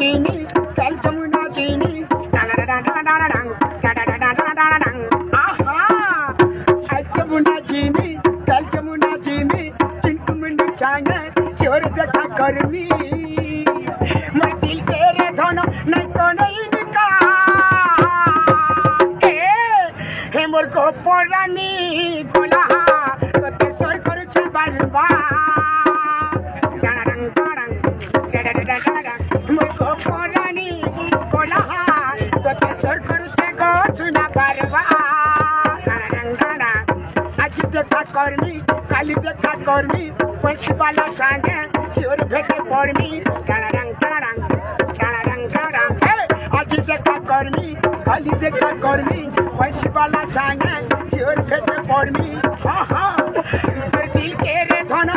चीनी कल जमुना चीनी आहा जमुना चीनी कल जमुना चीनी चिंटू मिंटू चांगे चोर देखा कर्मी मैं दिल तेरे धोनो नहीं को नहीं निका हे मोर को पोरानी गोला तो ते सोर करू छे बारबा मोर को पोरानी गोला तो ते सोर करू छे गो सुना बारबा আজি দেখা করমি কালি দেখা করমি পয়সাওয়ালা সঙ্গে চোর ভেটে পড়মি টাড়াং টাড়াং টাড়াং টাড়াং আজি দেখা করমি কালি দেখা করমি পয়সাওয়ালা সঙ্গে চোর ভেটে পড়মি হা হা দিল কে রে ধন